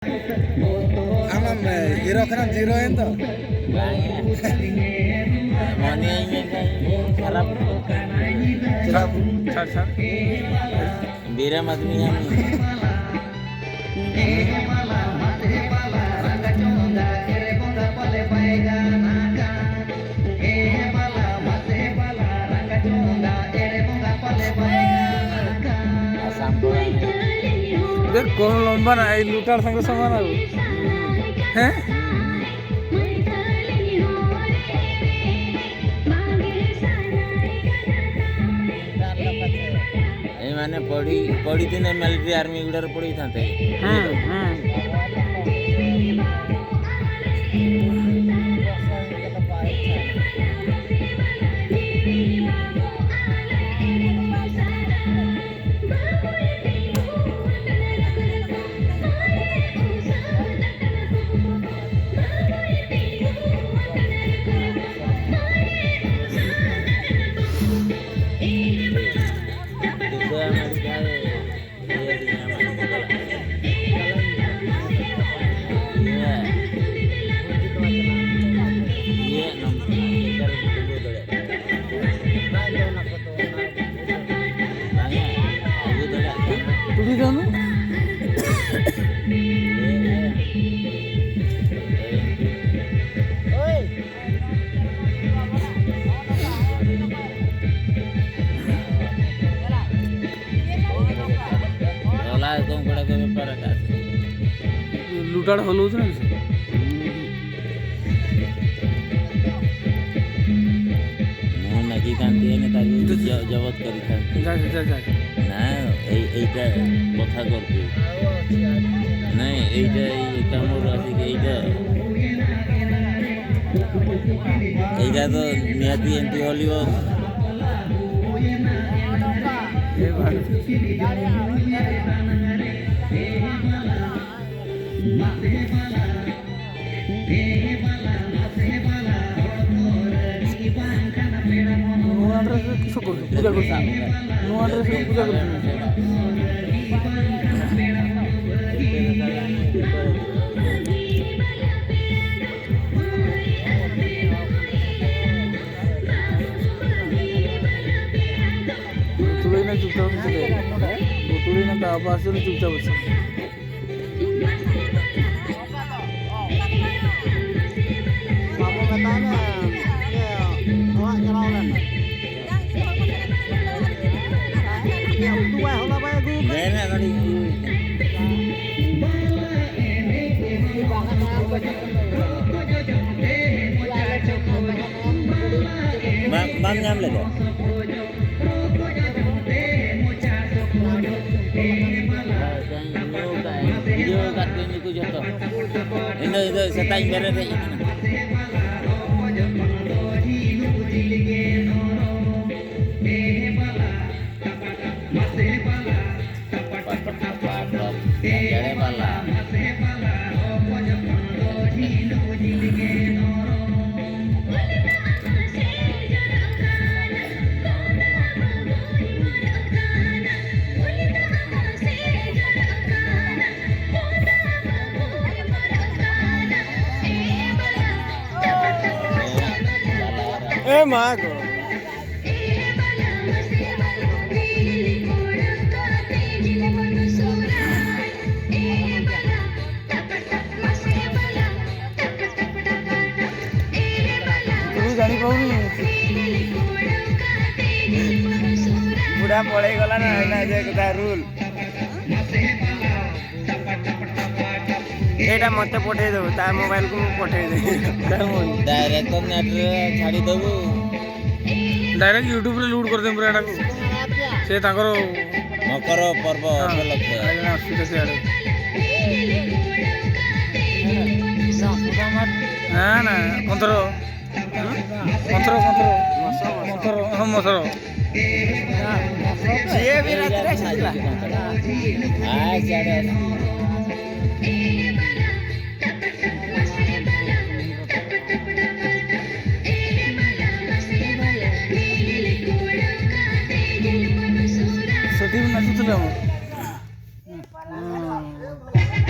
Amam hero kan zero itu. Mani ini harap Cerap, car. bira madminya. देख कौन लंबा ना ये लूटार संग समान है हैं ଏ ମାନେ ପଢିଥିଲେ ମିଲିଟାରୀ ଆର୍ମି ଗୁଡାରେ ପଢିଥାନ୍ତେ। तुझी जानो लूटाड़ हल हो ଜବତ କରିଥାନ୍ତି ନା ଏଇଟା କଥା କରୁଛୁ ନାଇଁ ଏଇଟା ଏଇ କାମରୁ ଆସିକି ଏଇଟା ତ ନିହାତି ଏମିତି ହଲିବ। पूजा पूजा चुपचाप Bang nyam lagi. Video kat ini ku jodoh. Ini setai beres ini. mago. तू जानी पाऊनी बुढ़ा पड़े गला ना जे कथा रूल एटा मते पठे देबो ता मोबाइल को पठे दे डायरेक्ट नेट रे छाडी देबो डायरेक्ट YouTube रे लोड कर दे पूरा एटा को से ताकर मकर पर्व उपलक्षे आइना सुते से आड़े ना ना कंतरो हम मसरो ये भी रात रे छाडला आ जाडे